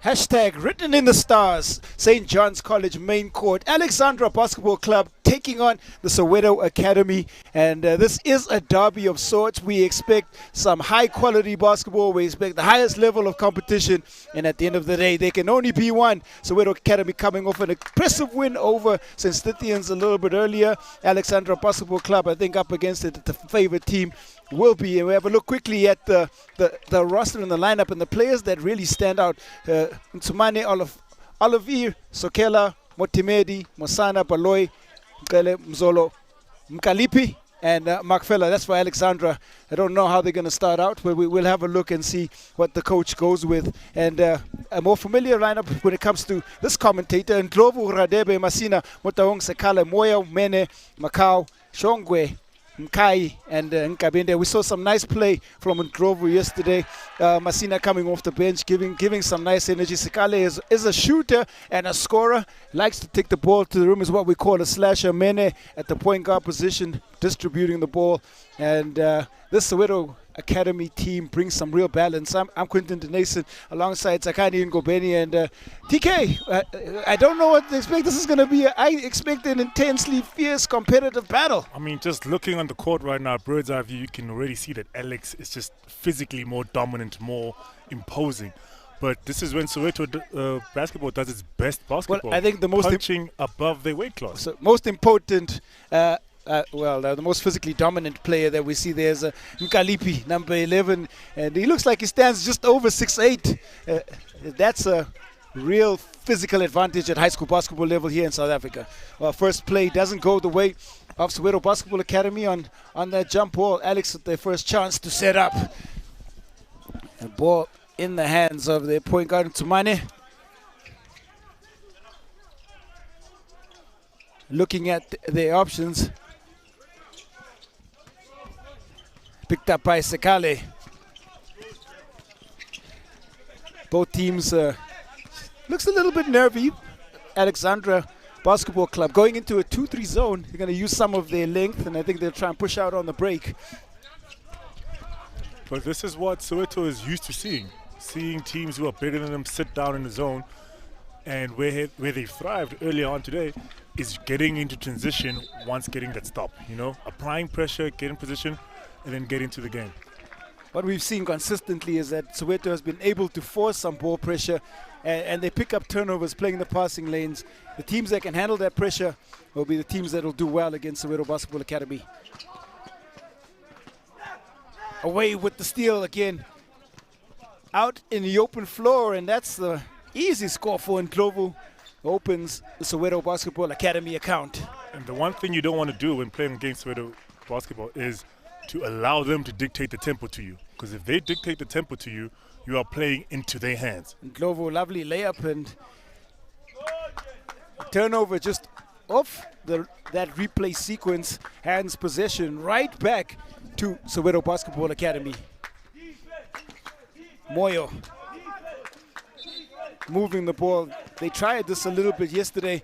Hashtag written in the stars, St. John's College main court, Alexandra Basketball Club taking on the Soweto Academy. And this is a derby of sorts. We expect some high quality basketball. We expect the highest level of competition. And at the end of the day, there can only be one. Soweto Academy coming off an impressive win over St. Stithians a little bit earlier. Alexandra Basketball Club, I think, up against it, the favorite team will be. And we have a look quickly at the roster and the lineup and the players that really stand out. Ntsumane, Olivier, Sokela, Motimedi, Mosana, Baloy, Mkele, Mzolo, Mkalipi, and Makfella. That's for Alexandra. I don't know how they're going to start out, but we'll have a look and see what the coach goes with. And a more familiar lineup when it comes to this commentator: Ndlovu, Radebe, Masina, Motaong, Sekala, Moya, Mene, Macau, Shongwe, Mkai, and Nkabinde. We saw some nice play from Ndlovu yesterday. Masina coming off the bench, giving some nice energy. Sekale is a shooter and a scorer. Likes to take the ball to the rim, is what we call a slasher. Mene at the point guard position, distributing the ball. And this Soweto Academy team brings some real balance. I'm Quentin Denason alongside Sakani Ngobeni and TK. I don't know what to expect. This is going to be, I expect an intensely fierce competitive battle. I mean, just looking on the court right now, bird's eye view, you can already see that Alex is just physically more dominant, more imposing. But this is when Soweto basketball does its best basketball. Well, I think the most punching above their weight class. So most important. The most physically dominant player that we see there is Mkalipi, number 11, and he looks like he stands just over 6'8". That's a real physical advantage at high school basketball level here in South Africa. First play doesn't go the way of Soweto Basketball Academy on that jump ball. Alex with their first chance to set up. A ball in the hands of their point guard, Ntsumane. Looking at their options. Picked up by Sekale. Both teams looks a little bit nervy. Alexandra Basketball Club going into a 2-3 zone. They're going to use some of their length, and I think they'll try and push out on the break. But this is what Soweto is used to seeing teams who are better than them sit down in the zone. And where they thrived earlier on today is getting into transition once getting that stop. You know, applying pressure, get in position, and then get into the game. What we've seen consistently is that Soweto has been able to force some ball pressure, and they pick up turnovers playing the passing lanes. The teams that can handle that pressure will be the teams that will do well against Soweto Basketball Academy. Away with the steal again. Out in the open floor, and that's the easy score for Ndlovu. Opens the Soweto Basketball Academy account. And the one thing you don't want to do when playing against Soweto basketball is to allow them to dictate the tempo to you. Because if they dictate the tempo to you, you are playing into their hands. Ndlovu, lovely layup and turnover just off that replay sequence. Hands possession right back to Soweto Basketball Academy. Moyo moving the ball. They tried this a little bit yesterday.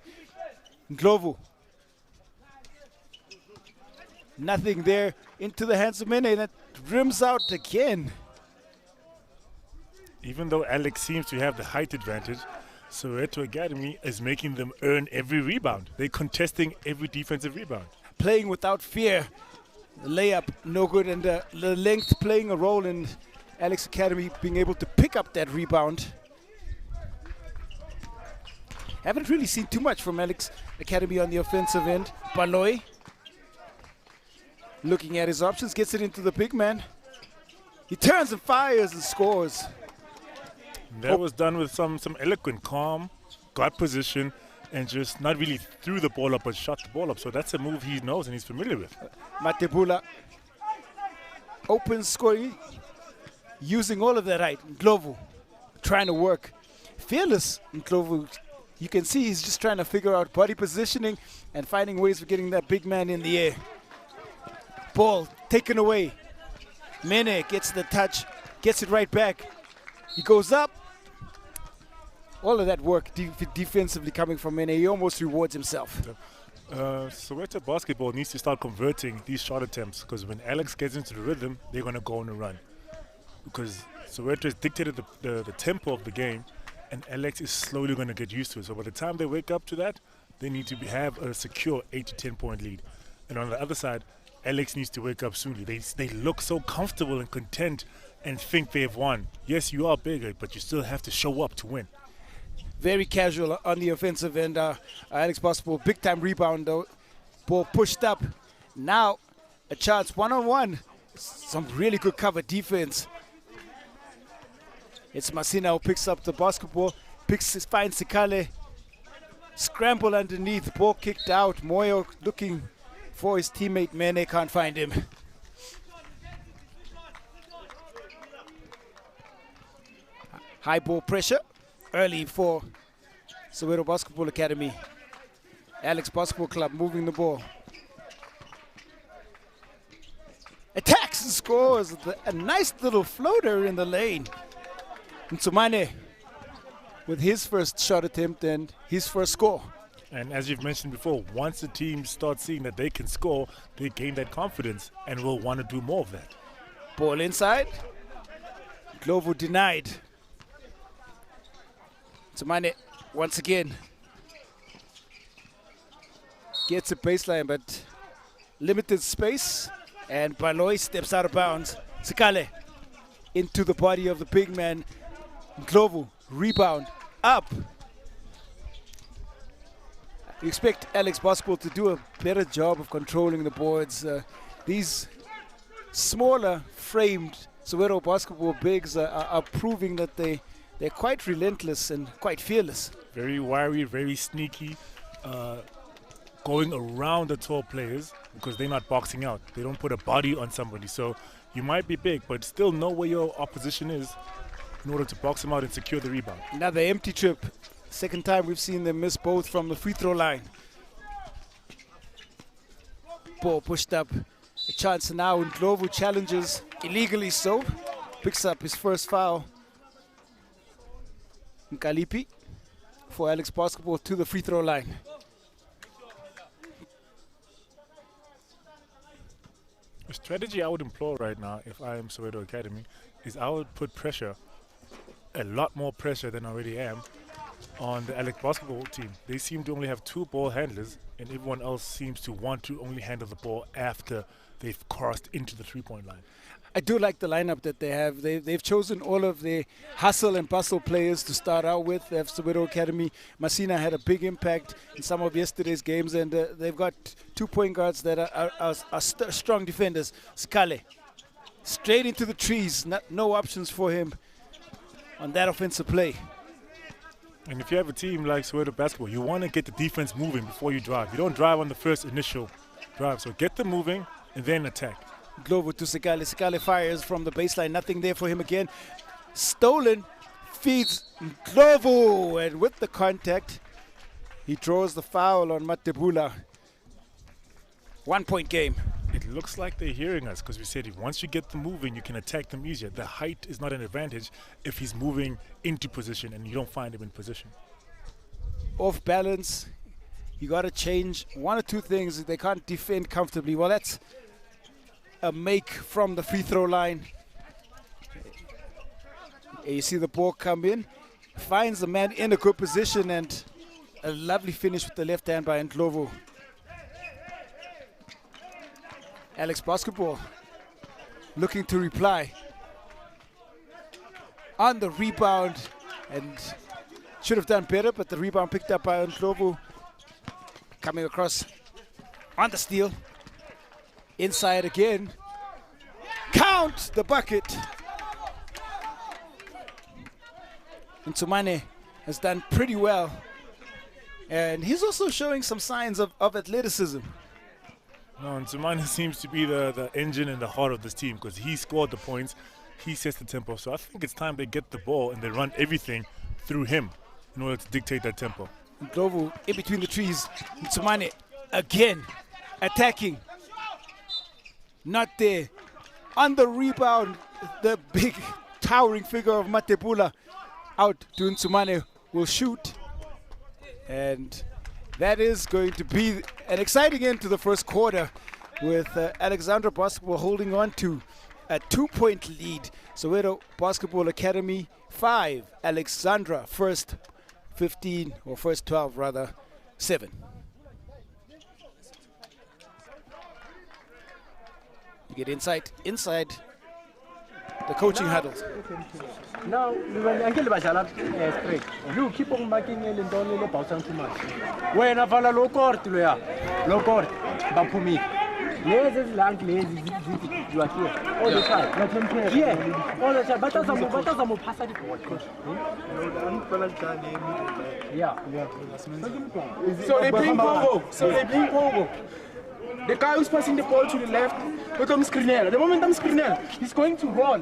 Ndlovu. Nothing there. Into the hands of Mene, and it rims out again. Even though Alex seems to have the height advantage, Soweto Academy is making them earn every rebound. They're contesting every defensive rebound. Playing without fear. The layup, no good, and the length playing a role in Alex Academy being able to pick up that rebound. Haven't really seen too much from Alex Academy on the offensive end. Baloy looking at his options, gets it into the big man. He turns and fires and scores. That was done with some eloquent calm, got position, and just not really threw the ball up, but shot the ball up. So that's a move he knows and he's familiar with. Matebula, open scoring, using all of that height. Ndlovu trying to work. Fearless Ndlovu. You can see he's just trying to figure out body positioning and finding ways of getting that big man in the air. Ball taken away. Mene gets the touch, gets it right back. He goes up. All of that work defensively coming from Mene. He almost rewards himself. Soweto basketball needs to start converting these shot attempts, because when Alex gets into the rhythm, they're going to go on a run. Because Soweto has dictated the tempo of the game, and Alex is slowly going to get used to it. So by the time they wake up to that, they need to have a secure 8 to 10 point lead. And on the other side, Alex needs to wake up soon. They look so comfortable and content and think they've won. Yes, you are bigger, but you still have to show up to win. Very casual on the offensive end. Alex Basketball, big time rebound though. Ball pushed up. Now a chance one-on-one. Some really good cover defense. It's MASINA who picks up the basketball. Finds Sikale. Scramble underneath. Ball kicked out. Moyo looking for his teammate Mene. Can't find him. High ball pressure early for Soweto Basketball Academy. Alex Basketball Club moving the ball. Attacks and scores. A nice little floater in the lane. Ntsumane with his first shot attempt and his first score. And as you've mentioned before, once the team starts seeing that they can score, they gain that confidence and will want to do more of that. Ball inside. Glovo denied. Ntsumane once again gets a baseline, but limited space. And Baloy steps out of bounds. Sikale into the body of the big man. Glovo, rebound, up. You expect Alex Basketball to do a better job of controlling the boards. These smaller framed Soweto Basketball bigs are proving that they're quite relentless and quite fearless. Very wiry, very sneaky, going around the tall players because they're not boxing out. They don't put a body on somebody. So you might be big, but still know where your opposition is in order to box them out and secure the rebound. Another empty trip. Second time we've seen them miss both from the free throw line. Ball pushed up. A chance now, and Glovo challenges, illegally so. Picks up his first foul. Nkalipi for Alex Basketball to the free throw line. A strategy I would employ right now if I am Soweto Academy is I would put pressure, a lot more pressure than I already am, on the Alex Basketball team. They seem to only have 2 ball handlers and everyone else seems to want to only handle the ball after they've crossed into the three-point line. I do like the lineup that they have. They've chosen all of the hustle and bustle players to start out with. They have Soweto Academy. MASINA had a big impact in some of yesterday's games, and they've got 2 point guards that are strong defenders. Sikale, straight into the trees. No options for him on that offensive play. And if you have a team like Soweto Basketball, you want to get the defense moving before you drive. You don't drive on the first initial drive, so get them moving and then attack. Glovo to Sikale. Sikale fires from the baseline. Nothing there for him again. Stolen. Feeds Glovo. And with the contact, he draws the foul on Matebula. 1 point game. It looks like they're hearing us because we said once you get them moving, you can attack them easier. The height is not an advantage if he's moving into position and you don't find him in position. Off balance. You got to change 1 or 2 things. They can't defend comfortably. Well, that's a make from the free throw line. You see the ball come in, finds the man in a good position, and a lovely finish with the left hand by Ndlovu. Alex Basketball looking to reply. On the rebound, and should have done better, but the rebound picked up by Ndlovu. Coming across on the steal. Inside again. Count the bucket. Ntsumane has done pretty well. And he's also showing some signs of athleticism. No, Ntsumane seems to be the engine and the heart of this team because he scored the points, he sets the tempo. So I think it's time they get the ball and they run everything through him in order to dictate that tempo. Glovo in between the trees. Ntsumane again attacking. Not there. On the rebound, the big towering figure of Matebula out to Ntsumane will shoot. And that is going to be an exciting end to the first quarter with Alexandra Basketball holding on to a 2-point lead. Soweto Basketball Academy 5, Alexandra first 15, or first 12 rather, 7. You get inside the coaching huddles. Now, until straight. You keep on marking it and don't let it bounce too much. When I follow low court, low court, but for me. Yes, it's long, you are here. All the time. Yeah, all the time. But that's a pass at the ball. Yeah. So they bring Congo. The guy who's passing the ball to the left becomes Skriniar. The moment I'm Skriniar, he's going to roll.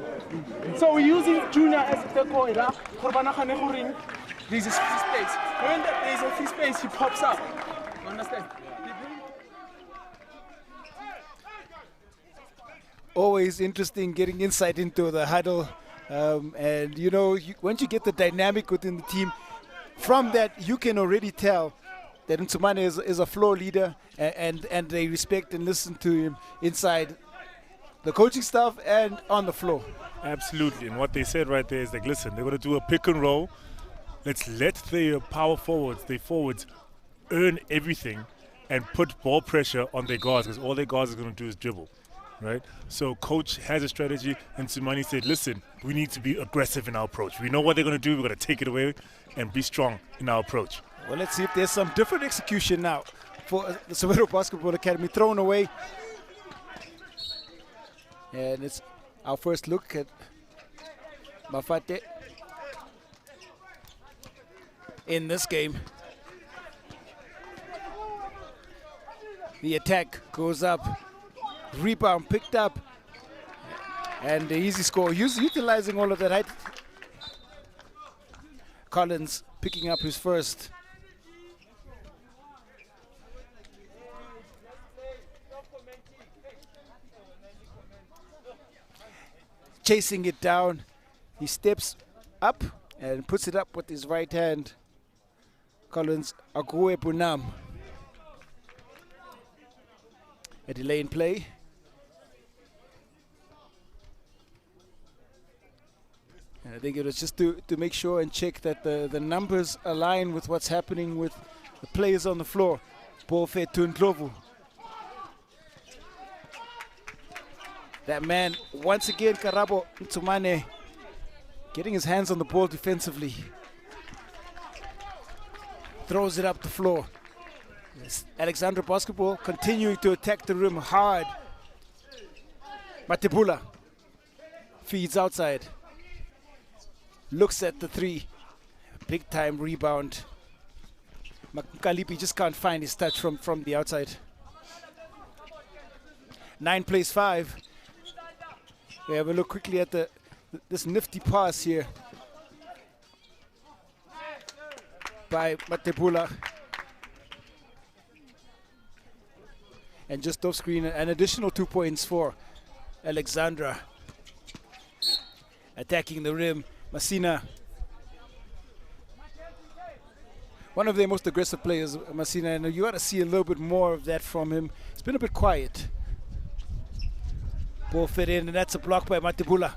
So we're using Junior as the corner. There's a free space. When there's a free space, he pops up. You understand? Always interesting getting insight into the huddle. And you know, once you get the dynamic within the team, from that you can already tell that Ntsumane is a floor leader, and they respect and listen to him inside the coaching staff and on the floor. Absolutely, and what they said right there is like, listen, they're going to do a pick and roll. Let's let their power forwards, their forwards, earn everything and put ball pressure on their guards, because all their guards are going to do is dribble, right? So coach has a strategy, and Ntsumane said, listen, we need to be aggressive in our approach. We know what they're going to do. We're going to take it away and be strong in our approach. Well, let's see if there's some different execution now for the Soweto Basketball Academy. Thrown away. And it's our first look at Mafate in this game. The attack goes up. Rebound picked up. And the easy score. Utilizing all of that height. Collins picking up his first. Chasing it down, he steps up and puts it up with his right hand. Collins OGUEGBUNAM. A delay in play. And I think it was just to make sure and check that the numbers align with what's happening with the players on the floor. Ball fed to Ndlovu. That man, once again, Karabo Ntsumane, getting his hands on the ball defensively. Throws it up the floor. Yes. Alexandra Basketball continuing to attack the rim hard. Matebula feeds outside. Looks at the three. Big time rebound. Makalipi just can't find his touch from the outside. 9 plays 5. We have a look quickly at this nifty pass here by Matebula. And just off screen, an additional 2 points for Alexandra. Attacking the rim, MASINA. One of their most aggressive players, MASINA, and you ought to see a little bit more of that from him. It's been a bit quiet. Ball fed in, and that's a block by Matebula.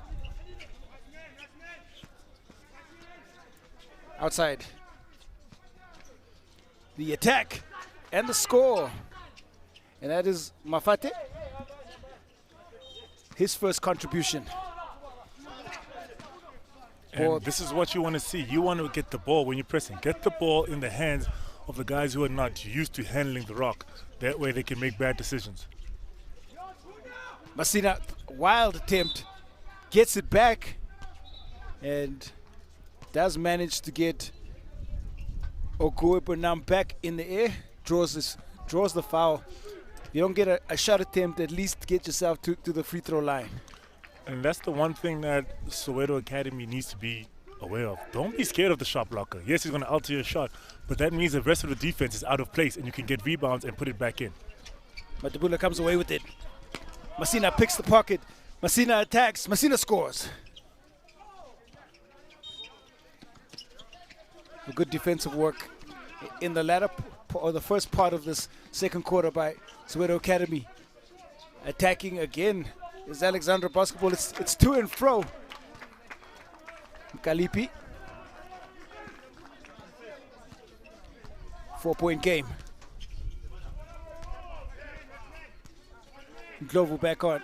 Outside. The attack and the score. And that is Mafate. His first contribution. And this is what you want to see. You want to get the ball when you're pressing. Get the ball in the hands of the guys who are not used to handling the rock. That way they can make bad decisions. MASINA, wild attempt, gets it back and does manage to get OGUEGBUNAM back in the air, draws the foul. You don't get a shot attempt, at least get yourself to the free throw line. And that's the one thing that Soweto Academy needs to be aware of. Don't be scared of the shot blocker. Yes, he's going to alter your shot, but that means the rest of the defense is out of place and you can get rebounds and put it back in. Matebula comes away with it. MASINA picks the pocket. MASINA attacks. MASINA scores. A good defensive work in the latter or the first part of this second quarter by Soweto Academy. Attacking again is Alexandra basketball. It's to and fro. Kalipi. 4-point game. Glovo back on.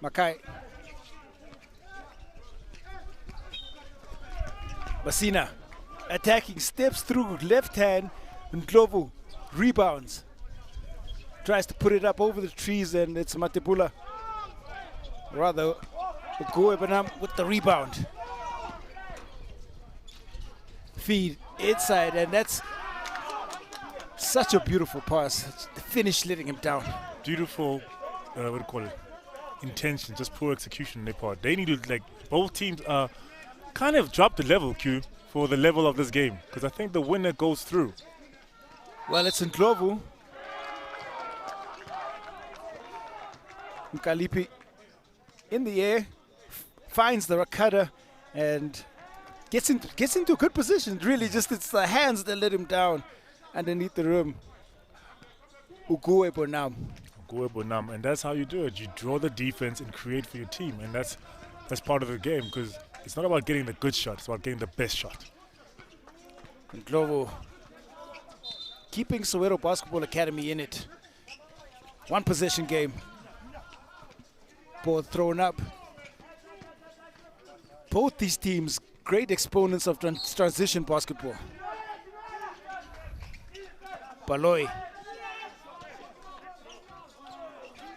Makai. Masina attacking, steps through left hand, and Glovo rebounds. Tries to put it up over the trees, and it's Matebula. Rather, OGUEGBUNAM with the rebound. Feed inside, and that's such a beautiful pass. The finish letting him down. Beautiful, what do you call it? Intention, just poor execution on their part. They need to, like, both teams kind of drop the level, Q, for the level of this game, because I think the winner goes through. Well, it's in Glovo. Mkalipi in the air, finds the cutter, and gets into a good position. Really, just it's the hands that let him down underneath the rim. OGUEGBUNAM. OGUEGBUNAM, and that's how you do it. You draw the defense and create for your team, and that's part of the game, because it's not about getting the good shot, it's about getting the best shot. And Glovo keeping Soweto Basketball Academy in it. One possession game. Ball thrown up. Both these teams, great exponents of transition basketball. Baloy.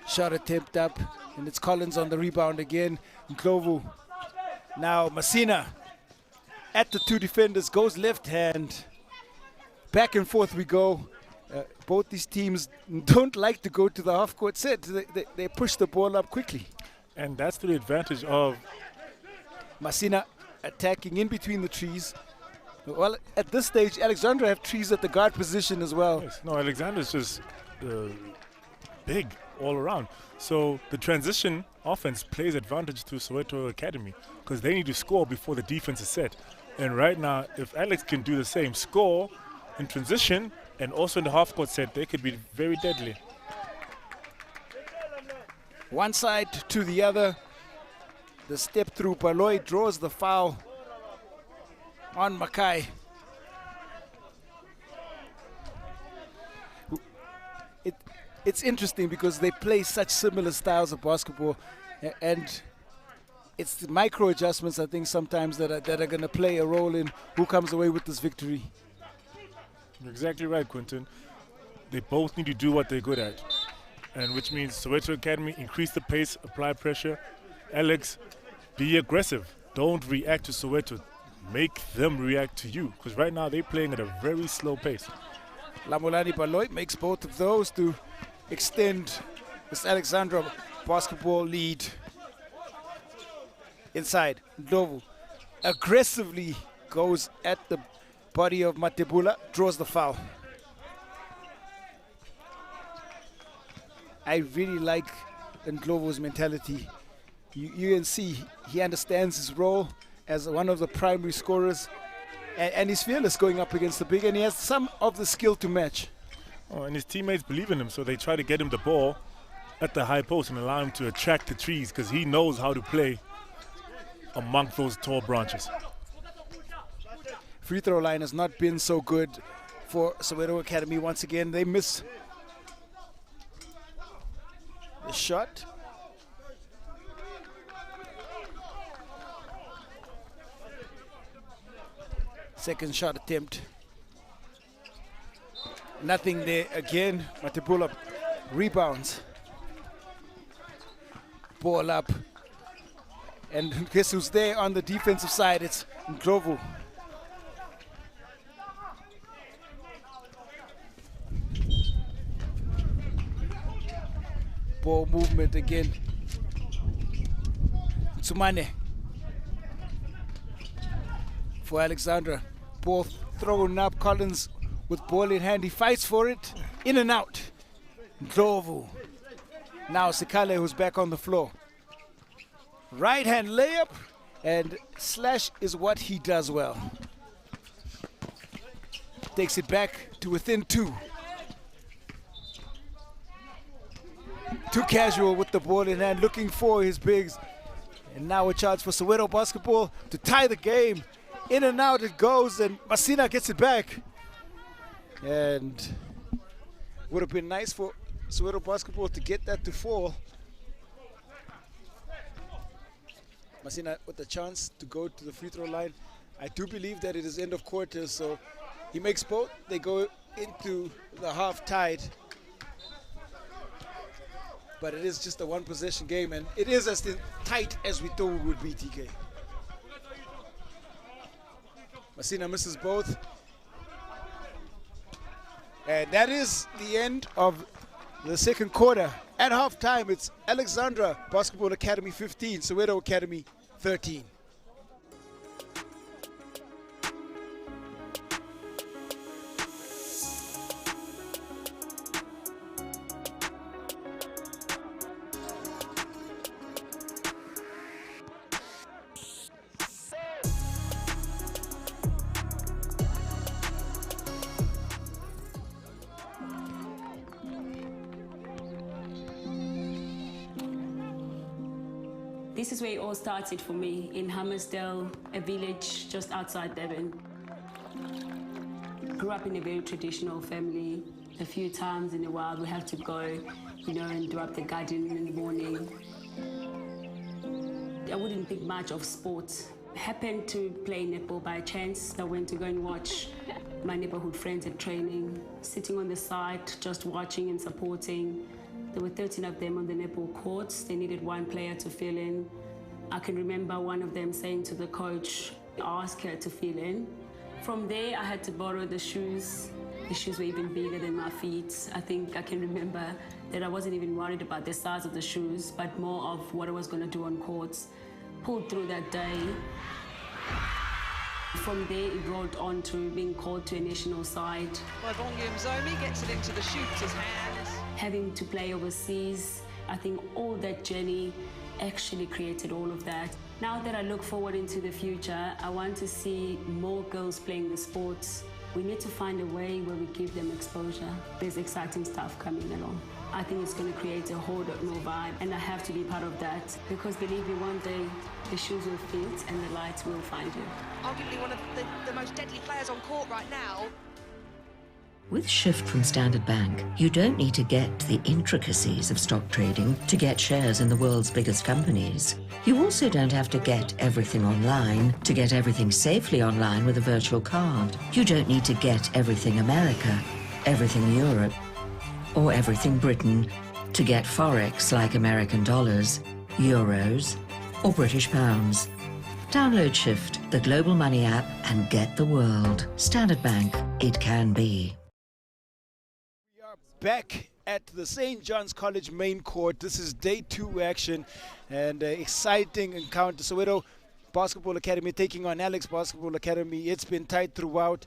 Shot attempt up, and it's Collins on the rebound again. Glovo. Now Masina at the two defenders, goes left hand. Back and forth we go. Both these teams don't like to go to the half-court set. They push the ball up quickly. And that's to the advantage of Masina attacking in between the trees. Well, at this stage, Alexandra have trees at the guard position as well. Yes. No, Alexandra's just big all around. So the transition offense plays advantage to Soweto Academy, because they need to score before the defense is set. And right now, if Alex can do the same, score in transition and also in the half-court set, they could be very deadly. One side to the other. The step through. Baloy draws the foul on Makai. It's interesting because they play such similar styles of basketball, and it's the micro adjustments, I think, sometimes that are going to play a role in who comes away with this victory. You're exactly right, Quentin. They both need to do what they're good at, and which means Soweto Academy, increase the pace, apply pressure. Alex, be aggressive. Don't react to Soweto. Make them react to you, because right now they're playing at a very slow pace. Lamolani Baloy makes both of those to extend this Alexandra basketball lead. Inside, Glovo aggressively goes at the body of Matebula, draws the foul. I really like Ndlovu's mentality. You can see he understands his role as one of the primary scorers, and he's fearless going up against the big, and he has some of the skill to match. Oh, and his teammates believe in him, so they try to get him the ball at the high post and allow him to attract the trees, because he knows how to play among those tall branches. Free throw line has not been so good for Soweto Academy. Once again, they miss the shot. Second shot attempt. Nothing there again. Matebula rebounds. Ball up. And guess who's there on the defensive side? It's Ndlovu. Ball movement again. Tsumane for Alexandra. Ball thrown up. Collins with ball in hand. He fights for it. In and out. Ndlovu. Now Sikale, who's back on the floor. Right hand layup, and slash is what he does well. Takes it back to within two. Too casual with the ball in hand, looking for his bigs. And now a chance for Soweto Basketball to tie the game. In and out it goes, and MASINA gets it back. And would have been nice for Soweto Basketball to get that to fall. MASINA with the chance to go to the free throw line. I do believe that it is end of quarter, so he makes both. They go into the half tied. But it is just a one possession game, and it is as tight as we thought it would be, TK. MASINA misses both. And that is the end of the second quarter. At halftime, it's Alexandra Basketball Academy 15, Soweto Academy 13. This is where it all started for me, in Hammersdale, a village just outside Durban. Grew up in a very traditional family. A few times in a while we have to go, and do up the garden in the morning. I wouldn't think much of sports. Happened to play netball by chance. I went to go and watch my neighborhood friends at training, sitting on the side, just watching and supporting. There were 13 of them on the netball courts. They needed one player to fill in. I can remember one of them saying to the coach, ask her to fill in. From there, I had to borrow the shoes. The shoes were even bigger than my feet. I think I can remember that I wasn't even worried about the size of the shoes, but more of what I was going to do on courts. Pulled through that day. From there, it rolled on to being called to a national side. By volume, Zomi gets it into the shooter's hands. Having to play overseas, I think all that journey actually created all of that. Now that I look forward into the future, I want to see more girls playing the sports. We need to find a way where we give them exposure. There's exciting stuff coming along. I think it's going to create a whole lot more vibe, and I have to be part of that, because believe me, one day the shoes will fit and the lights will find you. Arguably one of the most deadly players on court right now. With Shift from Standard Bank, you don't need to get the intricacies of stock trading to get shares in the world's biggest companies. You also don't have to get everything online to get everything safely online with a virtual card. You don't need to get everything America, everything Europe, or everything Britain to get Forex like American dollars, euros, or British pounds. Download Shift, the global money app, and get the world. Standard Bank, it can be. Back at the St. John's College main court. This is day 2 action and exciting encounter. Soweto Basketball Academy taking on Alex Basketball Academy. It's been tight throughout.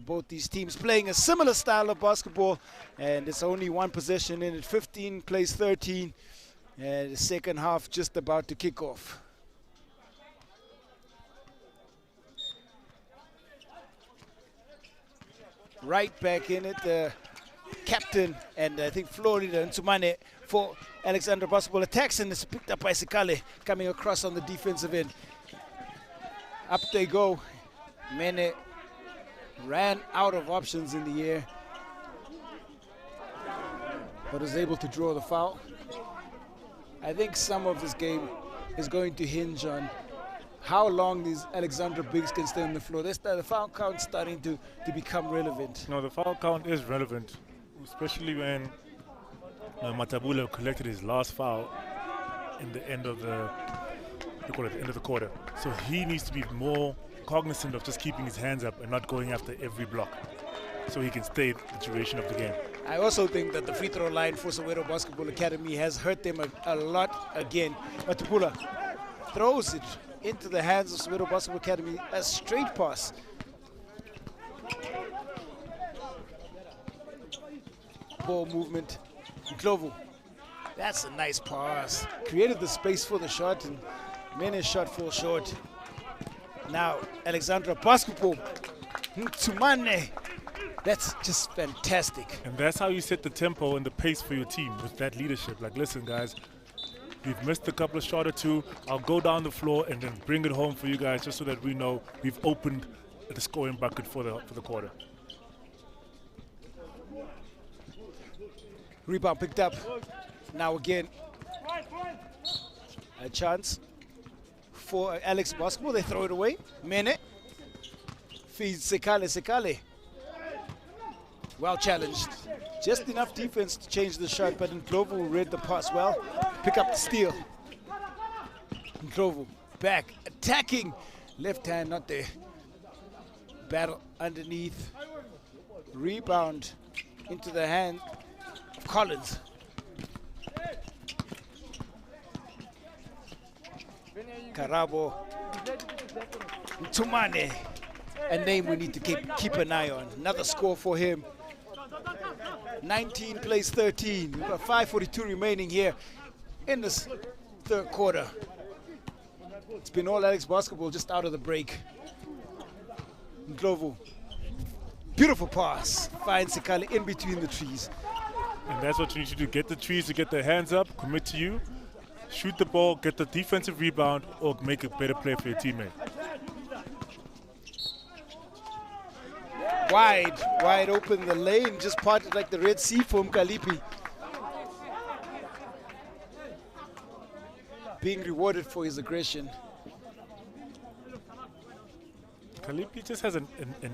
Both these teams playing a similar style of basketball, and it's only one possession in it. 15 plays 13, and the second half just about to kick off. Right back in it. Captain and I think Florida and Nsumane for Alexandra Basketball attacks, and it's picked up by Sikale coming across on the defensive end. Up they go. Mene ran out of options in the air, but was able to draw the foul. I think some of this game is going to hinge on how long these Alexandra bigs can stay on the floor. The foul count starting to become relevant. No, the foul count is relevant, especially when Matabula collected his last foul in the end of the end of the quarter. So he needs to be more cognizant of just keeping his hands up and not going after every block, so he can stay the duration of the game. I also think that the free throw line for Soweto Basketball Academy has hurt them a lot again. Matabula throws it into the hands of Soweto Basketball Academy, a straight pass. Ball movement. Ndlovu, that's a nice pass. Created the space for the shot, and Mene's shot falls short. Now Alexandra Basketball. Nsumane That's just fantastic. And that's how you set the tempo and the pace for your team, with that leadership. Like, listen, guys, we've missed a couple of shot or two. I'll go down the floor and then bring it home for you guys, just so that we know we've opened the scoring bucket for the quarter. Rebound picked up. Now again, a chance for Alex Basketball. They throw it away. MENE feeds Sekale. Well challenged. Just enough defense to change the shot, but Ndlovu read the pass well. Pick up the steal. Ndlovu back, attacking. Left hand not there. Battle underneath. Rebound into the hand of Collins. Karabo. Ntumane. A name we need to keep an eye on. Another score for him. 19 plays 13. We've got 5:42 remaining here in this third quarter. It's been all Alex Basketball just out of the break. Ndlovu. Beautiful pass. Finds Sekale in between the trees. And that's what you need to do. Get the trees to get their hands up, commit to you, shoot the ball, get the defensive rebound, or make a better play for your teammate. Wide open. The lane just parted like the Red Sea for Mkalipi. Being rewarded for his aggression. Kalipi just has a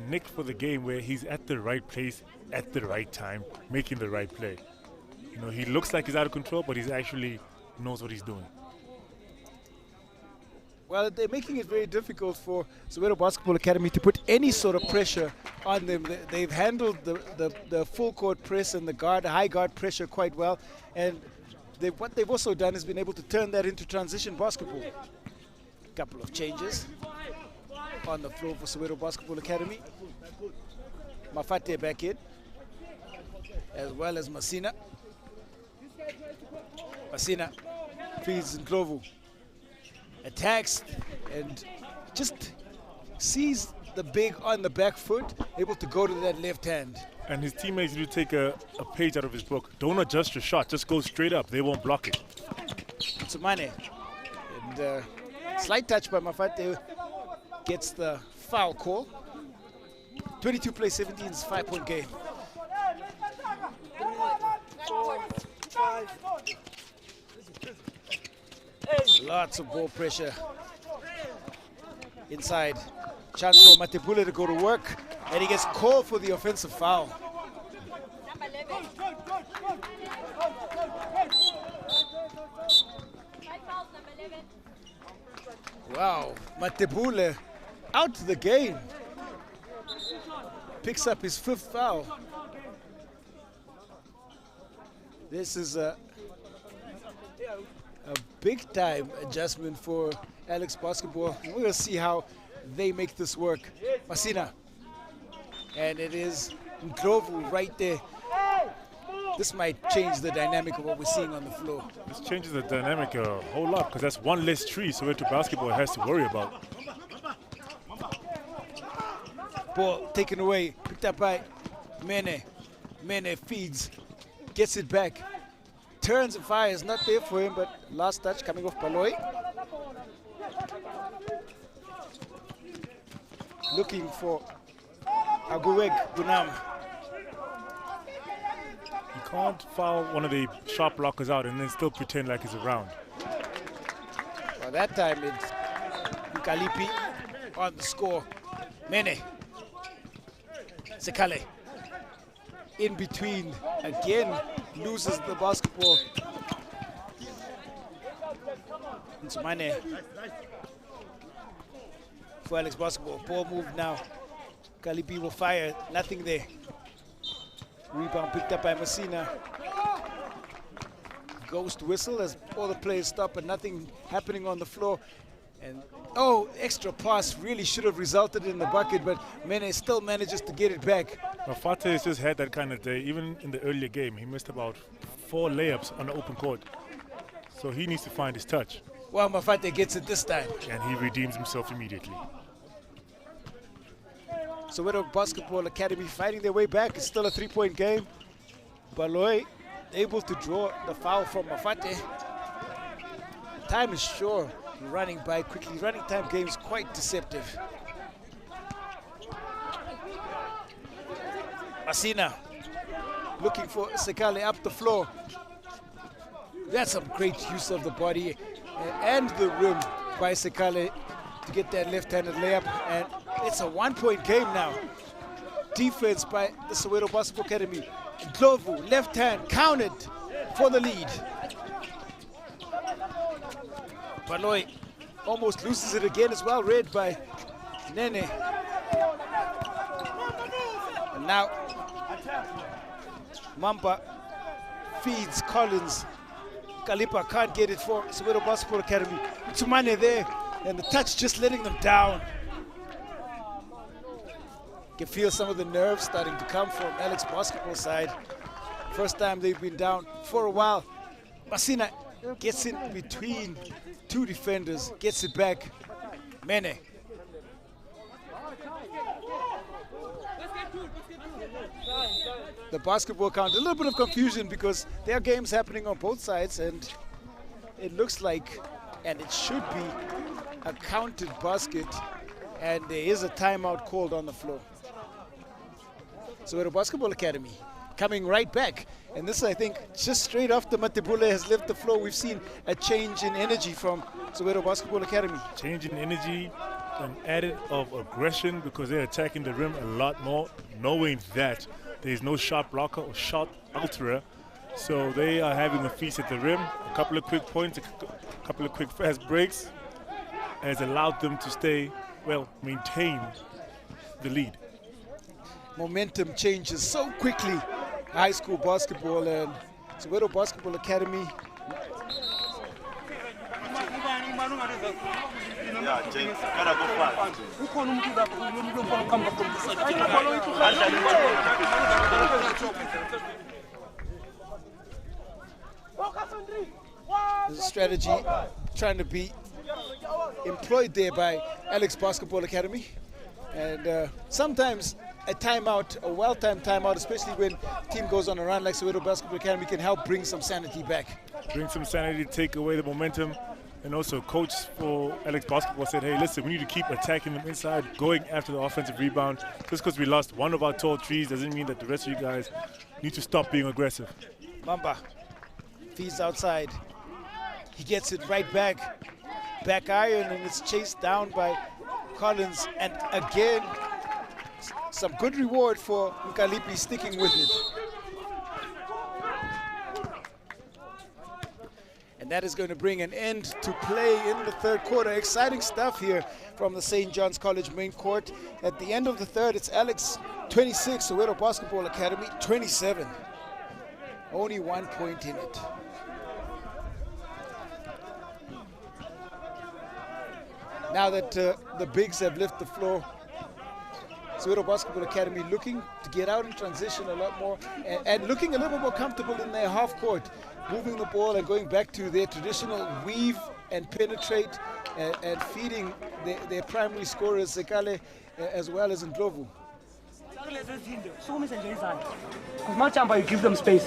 nick for the game where he's at the right place at the right time, making the right play. You know, he looks like he's out of control, but he's actually knows what he's doing. Well, they're making it very difficult for Soweto Basketball Academy to put any sort of pressure on them. They've handled the full court press and the high guard pressure quite well. And what they've also done is been able to turn that into transition basketball. Couple of changes on the floor for Soweto Basketball Academy. Mafate back in, as well as MASINA. MASINA feeds Ndlovu. Attacks and just sees the big on the back foot, able to go to that left hand. And his teammates need to take a page out of his book. Don't adjust your shot, just go straight up. They won't block it. Tsumane. And slight touch by Mafate gets the foul call. 22 plays 17 is a 5-point game. Lots of ball pressure inside. Chance for Matebule to go to work, and he gets called for the offensive foul. Wow, Matebule out of the game. Picks up his 5th foul. This is a big-time adjustment for Alex Basketball. We're going to see how they make this work. MASINA. And it is Ndlovu right there. This might change the dynamic of what we're seeing on the floor. This changes the dynamic a whole lot, because that's one less tree Soweto Basketball has to worry about. Ball taken away, picked up by MENE. MENE feeds, gets it back. Turns and fires, not there for him, but last touch coming off Paloi. Looking for OGUEGBUNAM. You can't foul one of the shot blockers out and then still pretend like he's around. Well, that time it's Mkalipi on the score. MENE. Sekale. In between, again, loses the basketball. Ntumane for Alex Basketball. Ball move now. Kalipi will fire, nothing there. Rebound picked up by MASINA. Ghost whistle as all the players stop and nothing happening on the floor. And oh, extra pass really should have resulted in the bucket, but MENE still manages to get it back. Mafate has just had that kind of day. Even in the earlier game, he missed about 4 layups on the open court. So he needs to find his touch. Well, Mafate gets it this time. And he redeems himself immediately. Soweto Basketball Academy fighting their way back. It's still a 3-point game. Baloy able to draw the foul from Mafate. Time is sure running by quickly. Running time game is quite deceptive. MASINA looking for Sekale up the floor. That's some great use of the body and the rim by Sekale to get that left-handed layup. And it's a 1-point game now. Defense by the Soweto Basketball Academy. Ndlovu, left hand, counted for the lead. Baloy almost loses it again as well, read by MENE. And now Mamba feeds Collins. Kalipa can't get it for Soweto Basketball Academy. Tumane there, and the touch just letting them down. You can feel some of the nerves starting to come from Alex basketball side. First time they've been down for a while. MASINA gets in between two defenders, gets it back. MENE. The basketball count, a little bit of confusion because there are games happening on both sides, and it looks like, and it should be, a counted basket, and there is a timeout called on the floor. Soweto Basketball Academy coming right back, and this, I think, just straight after Matebule has left the floor, we've seen a change in energy from Soweto Basketball Academy. Change in energy, an added of aggression because they're attacking the rim a lot more, knowing that there's no sharp blocker or shot alterer. So they are having a feast at the rim. A couple of quick points, a couple of quick fast breaks has allowed them to stay, well, maintain the lead. Momentum changes so quickly. High school basketball, and Soweto Basketball Academy. There's a strategy trying to be employed there by Alex Basketball Academy, and sometimes a timeout, a well-timed timeout, especially when team goes on a run like Soweto Basketball Academy, can help bring some sanity back. Bring some sanity, take away the momentum. And also coach for Alex Basketball said, hey, listen, we need to keep attacking them inside, going after the offensive rebound. Just because we lost one of our tall trees doesn't mean that the rest of you guys need to stop being aggressive. Mamba feeds outside. He gets it right back. Back iron, and it's chased down by Collins. And again, some good reward for Nkalipi sticking with it. And that is going to bring an end to play in the third quarter. Exciting stuff here from the St. John's College main court. At the end of the third, it's Alex 26, Soweto Basketball Academy 27. Only 1 point in it. Now that the bigs have left the floor, Soweto Basketball Academy looking to get out in transition a lot more and looking a little bit more comfortable in their half court, moving the ball and going back to their traditional weave and penetrate and feeding their primary scorers, Sekale, as well as Ndlovu. Because you give them space.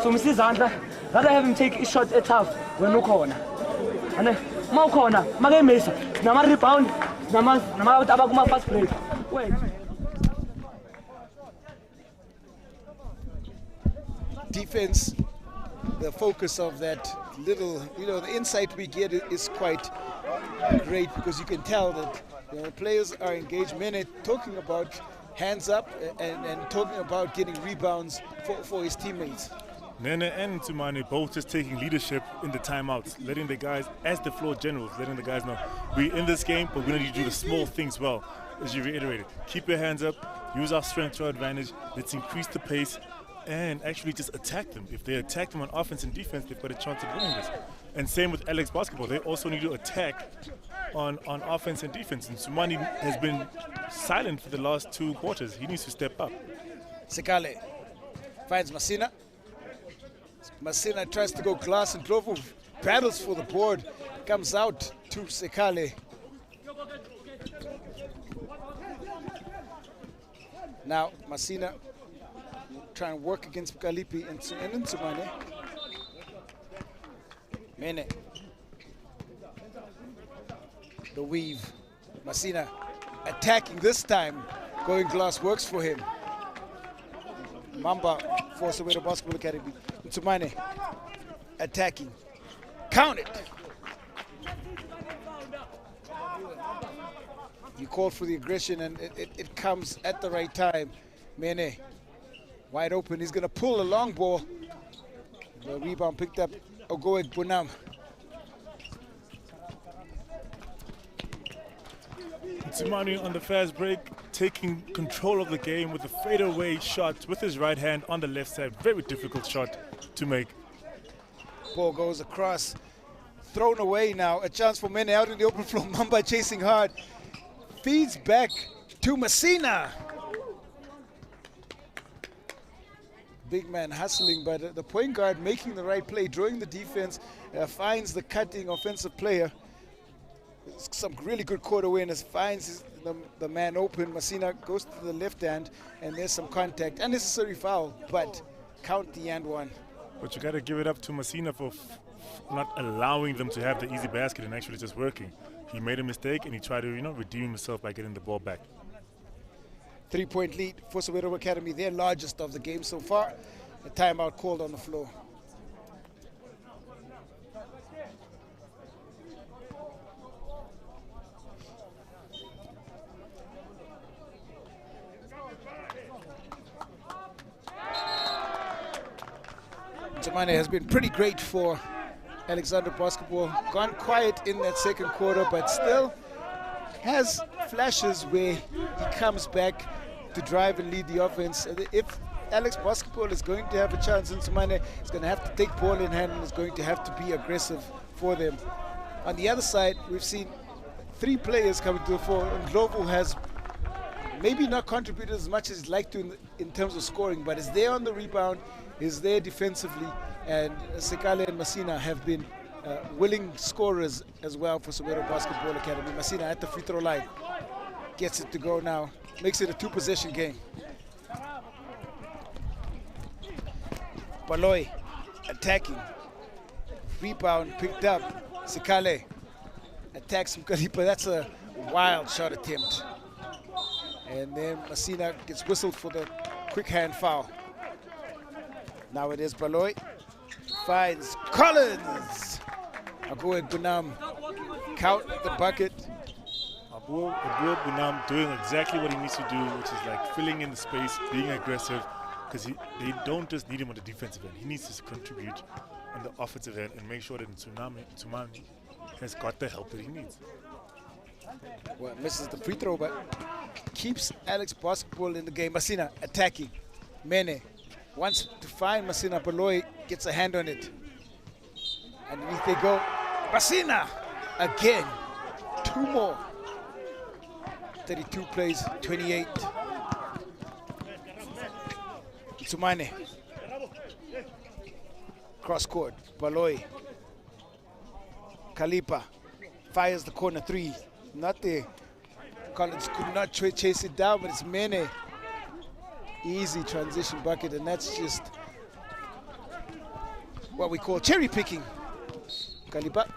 So Mr. Zandla, rather have him take a shot at half when no corner. And then, no corner, Magay Mesa, Nama rebound, Nama Abaguma fast break. Wait. Defense, the focus of that little, the insight we get is quite great, because you can tell that players are engaged. MENE talking about hands up and talking about getting rebounds for his teammates. MENE and Tumane both just taking leadership in the timeouts, letting the guys, as the floor generals, letting the guys know, we're in this game, but we need to do the small things well, as you reiterated. Keep your hands up, use our strength to our advantage, let's increase the pace, and actually just attack them. If they attack them on offense and defense, they've got a chance of winning this. And same with Alex Basketball. They also need to attack on offense and defense. And Sumani has been silent for the last 2 quarters. He needs to step up. Sekale finds MASINA. MASINA tries to go glass, and Ndlovu battles for the board. Comes out to Sekale. Now Masina trying to work against Kalipi and into Mane. Mene. The weave. Masina attacking this time. Going glass works for him. Mamba for Soweto Basketball Academy. Into Mane. Attacking. Count it. You called for the aggression and it comes at the right time. Mene, wide open. He's going to pull a long ball. The rebound picked up OGUEGBUNAM. Tsimani on the fast break, taking control of the game with a fadeaway shot with his right hand on the left side. Very difficult shot to make. Ball goes across. Thrown away now. A chance for Mene out in the open floor. Mamba chasing hard. Feeds back to Masina. Big man hustling, but the point guard making the right play, drawing the defense, finds the cutting offensive player. Some really good court awareness, finds the man open. Masina goes to the left hand, and there's some contact. Unnecessary foul, but count the and one. But you got to give it up to Masina for not allowing them to have the easy basket and actually just working. He made a mistake and he tried to, redeem himself by getting the ball back. 3-point lead for Soweto Academy, their largest of the game so far. A timeout called on the floor. Mane has been pretty great for Alexandra basketball. Gone quiet in that second quarter, but still has flashes where he comes back to drive and lead the offense. If Alex basketball is going to have a chance in Mane, he's going to have to take ball in hand and is going to have to be aggressive for them. On the other side, we've seen 3 players coming to the fore, and Glovo has maybe not contributed as much as he'd like to in terms of scoring, but is there on the rebound, is there defensively, and Sekale and Masina have been willing scorers as well for Soweto Basketball Academy. Masina at the free throw line, gets it to go now, makes it a 2-possession game. Baloy attacking, rebound picked up. Sekale attacks Mkalipa. That's a wild shot attempt. And then Masina gets whistled for the quick hand foul. Now it is Baloy. Finds Collins. OGUEGBUNAM count the bucket. OGUEGBUNAM doing exactly what he needs to do, which is like filling in the space, being aggressive, because they don't just need him on the defensive end. He needs to contribute on the offensive end and make sure that Tsunami has got the help that he needs. Well, misses the free throw, but keeps Alex basketball in the game. Masina attacking. Mene wants to find Masina. Baloy gets a hand on it. Underneath they go. Masina again. 2 more. 32 plays, 28. Tsumane. Cross court. Baloy. Kalipa fires the corner 3. Not there. Collins could not chase it down, but it's Mene. Easy transition bucket, and that's just what we call cherry picking. Kalipa.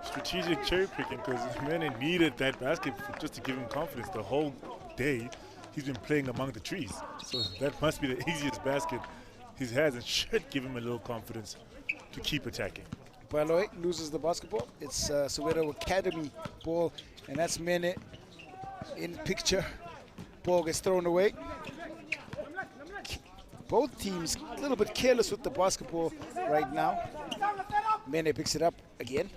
Strategic cherry picking, because Mene needed that basket just to give him confidence. The whole day he's been playing among the trees, so that must be the easiest basket he has and should give him a little confidence to keep attacking. Baloy loses the basketball. It's Soweto Academy ball, and that's Mene in picture. Ball gets thrown away. Both teams a little bit careless with the basketball right now. Mene picks it up again.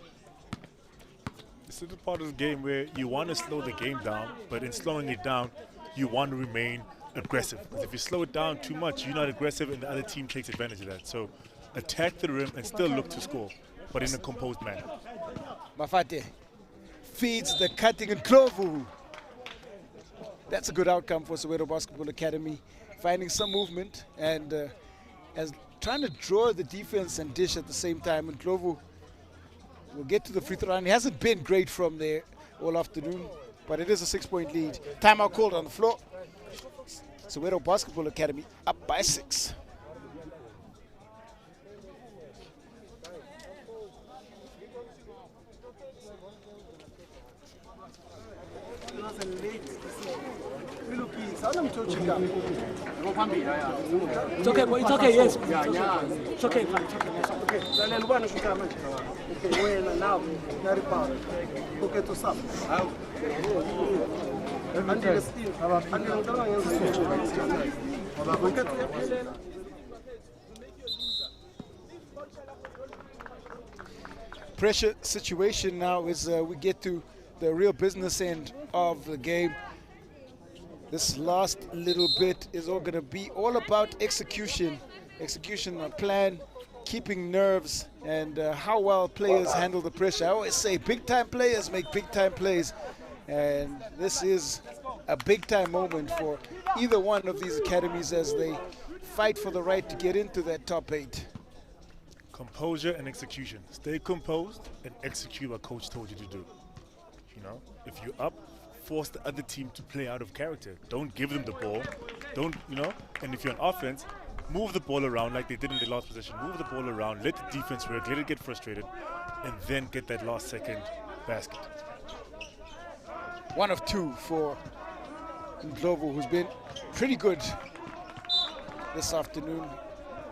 This is the part of the game where you want to slow the game down, but in slowing it down, you want to remain aggressive. Because if you slow it down too much, you're not aggressive, and the other team takes advantage of that. So attack the rim and still look to score, but in a composed manner. Mafate feeds the cutting and Glovu. That's a good outcome for Soweto Basketball Academy, finding some movement and as trying to draw the defense and dish at the same time. And Glovu will get to the free throw line. He hasn't been great from there all afternoon. but it is a 6-point lead. Timeout called on the floor. Soweto Basketball Academy up by 6. It's okay, boy. It's okay, yes. It's okay, fine. It's okay. Pressure situation now is we get to the real business end of the game. This last little bit is all going to be all about execution on plan, keeping nerves, and how well players handle the pressure. I always say big-time players make big-time plays, and this is a big-time moment for either one of these academies as they fight for the right to get into that top 8. Composure and execution. Stay composed and execute what coach told you to do. You know, if you're up, force the other team to play out of character. Don't give them the ball. Don't, you know, and if you're on offense, move the ball around like they did in the last possession. Move the ball around, let the defense work, let it get frustrated, and then get that last second basket. 1 of 2 for Ndlovu, who's been pretty good this afternoon.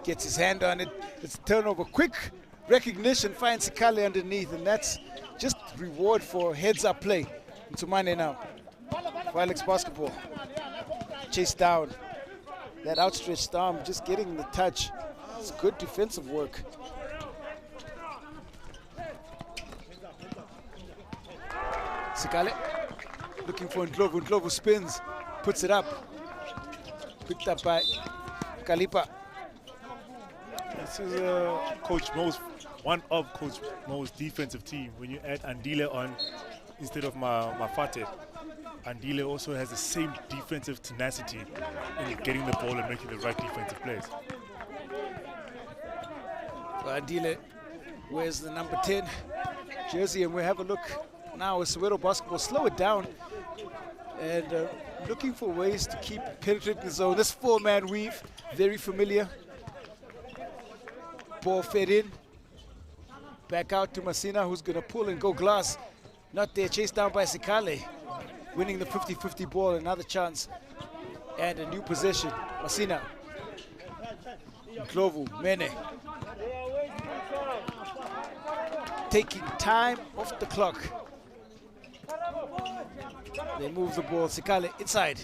Gets his hand on it. It's a turnover. Quick recognition, finds Sikale underneath, and that's just reward for heads-up play. Into MANE now for Alex Basketball. Chased down. That outstretched arm just getting the touch. It's good defensive work. Sikale looking for Ndlovu. Ndlovu spins, puts it up. Picked up by Kalipa. This is one of Coach Mo's defensive team. When you add Andile on instead of Mafate, Andile also has the same defensive tenacity in getting the ball and making the right defensive plays. Well, Andile wears the number 10 jersey, and we have a look now as Soweto Basketball slow it down and looking for ways to keep penetrating the zone. This 4-man weave, very familiar. Ball fed in. Back out to MASINA, who's going to pull and go glass. Not there, chased down by Sikale. Winning the 50-50 ball, another chance. And a new possession. MASINA. Ndlovu, MENE. Taking time off the clock. They move the ball, Sikale inside.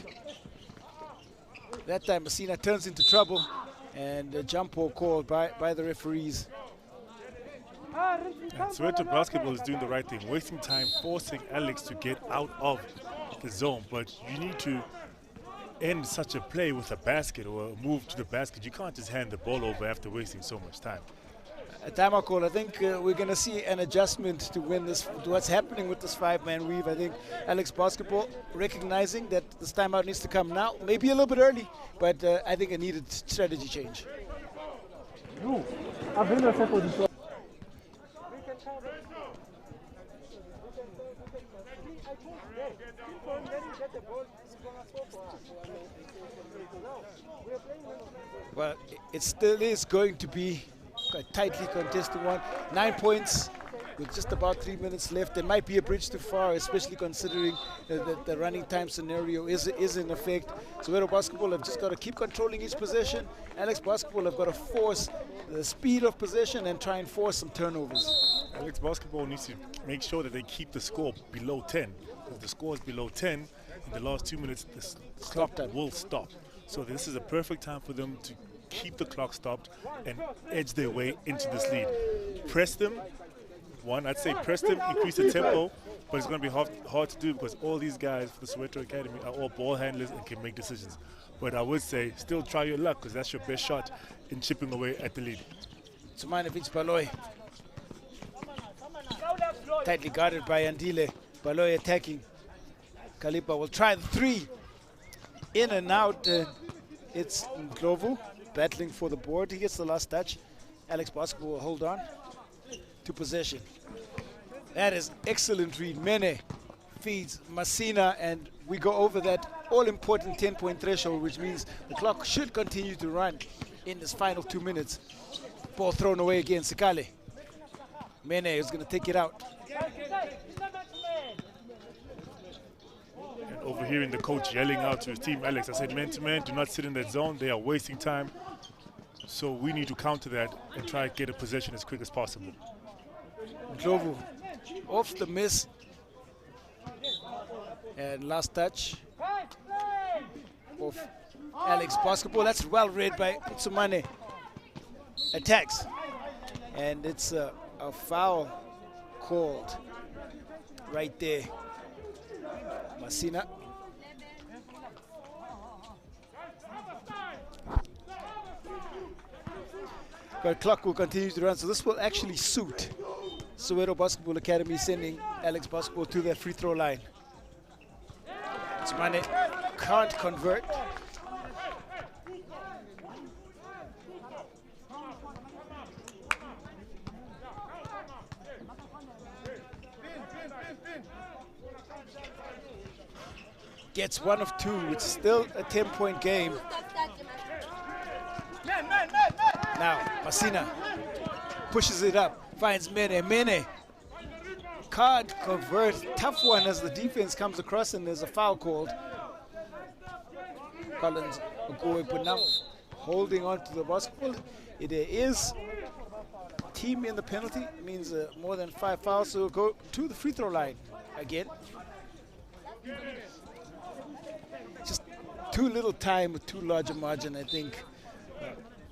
That time MASINA turns into trouble. And a jump ball called by the referees. And Soweto Basketball is doing the right thing, wasting time, forcing Alex to get out of the zone. But you need to end such a play with a basket or a move to the basket. You can't just hand the ball over after wasting so much time. A timeout call. I think we're going to see an adjustment to win this, to what's happening with this 5-man weave. I think Alex Basketball recognizing that this timeout needs to come now, maybe a little bit early, but I think a needed strategy change. Well, it still is going to be a tightly contested one. 9 points with just about 3 minutes left. There might be a bridge too far, especially considering the running time scenario is in effect. Soweto Basketball have just got to keep controlling each possession. Alex Basketball have got to force the speed of possession and try and force some turnovers. Alex Basketball needs to make sure that they keep the score below 10. If the score is below 10, in the last 2 minutes, the clock will stop. So this is a perfect time for them to keep the clock stopped and edge their way into this lead. Press them. I'd say press them, increase the tempo, but it's going to be hard to do because all these guys for the Soweto Academy are all ball handlers and can make decisions. But I would say still try your luck because that's your best shot in chipping away at the lead. Tsumanovic Baloy. Tightly guarded by Andile. Baloy attacking. Kalipa will try the 3. In and out. It's Ndlovu battling for the board. He gets the last touch. Alex Basketball will hold on to possession. That is excellent read. MENE feeds MASINA, and we go over that all-important 10-point threshold, which means the clock should continue to run in this final 2 minutes. Ball thrown away again, Sikale. MENE is going to take it out. And overhearing the coach yelling out to his team, Alex, I said, man to man, do not sit in that zone. They are wasting time. So we need to counter that and try to get a possession as quick as possible. Ndlovu off the miss. And last touch of Alex basketball. That's well read by Tsumane. Attacks. And it's a foul called right there. MASINA. But clock will continue to run, so this will actually suit Soweto Basketball Academy sending Alex basketball to that free throw line. Tsumane can't convert. Gets 1 of 2. It's still a 10-point game. Now, MASINA pushes it up, finds MENE. MENE can't convert. Tough one as the defense comes across, and there's a foul called. Collins OGUEGBUNAM holding on to the basketball. There is team in the penalty, means more than 5 fouls, so we'll go to the free throw line again. Just too little time with too large a margin, I think.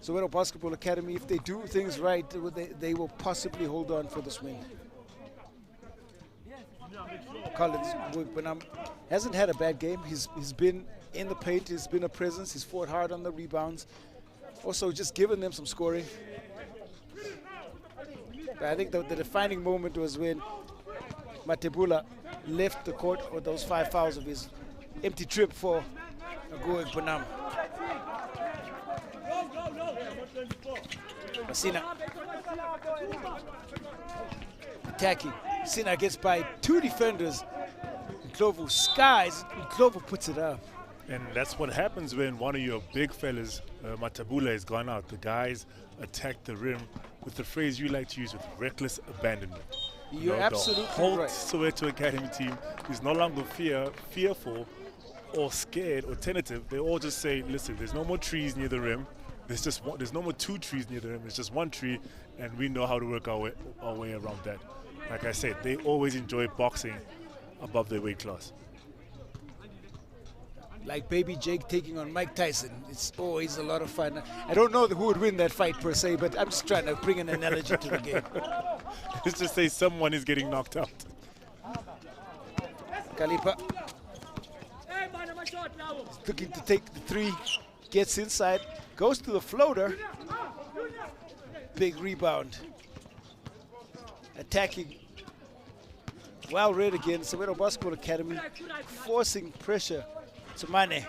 Soweto Basketball Academy, if they do things right, they will possibly hold on for this win. Collins OGUEGBUNAM hasn't had a bad game. He's been in the paint, he's been a presence, he's fought hard on the rebounds. Also just given them some scoring. But I think the defining moment was when Matebula left the court with those 5 fouls of his empty trip for OGUEGBUNAM. MASINA attacking. MASINA gets by 2 defenders. Ndlovu skies. Ndlovu puts it up. And that's what happens when one of your big fellas, Matebula, has gone out. The guys attack the rim with the phrase you like to use, with reckless abandonment. You're absolutely the whole right. Soweto Academy team is no longer fearful or scared or tentative. They all just say, listen, there's no more trees near the rim. There's no more 2 trees near the rim. It's just 1 tree, and we know how to work our way around that. Like I said, they always enjoy boxing above their weight class. Like Baby Jake taking on Mike Tyson. It's always a lot of fun. I don't know who would win that fight per se, but I'm just trying to bring an analogy to the game. Let's just say someone is getting knocked out. Kalipa is looking to take the 3, gets inside, goes to the floater. Big rebound. Attacking. Well read again. Soweto Basketball Academy forcing pressure. Tsumane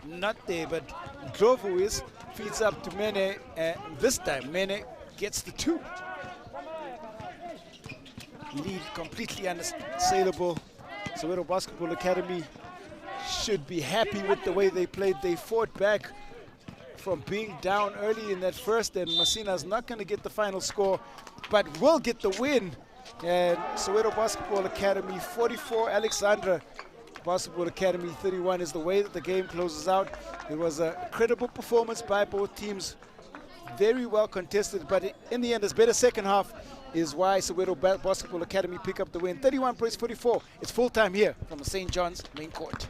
not there, but Ndlovu is, feeds up to MENE, and this time MENE gets the 2. Lead completely unassailable. Soweto Basketball Academy should be happy with the way they played. They fought back from being down early in that first, and MASINA's not going to get the final score, but will get the win. And Soweto Basketball Academy 44, Alexandra Basketball Academy 31 is the way that the game closes out. It was a credible performance by both teams. Very well contested, but in the end, this better second half is why Soweto Basketball Academy pick up the win. 31 points, 44. It's full time here from the St. John's main court.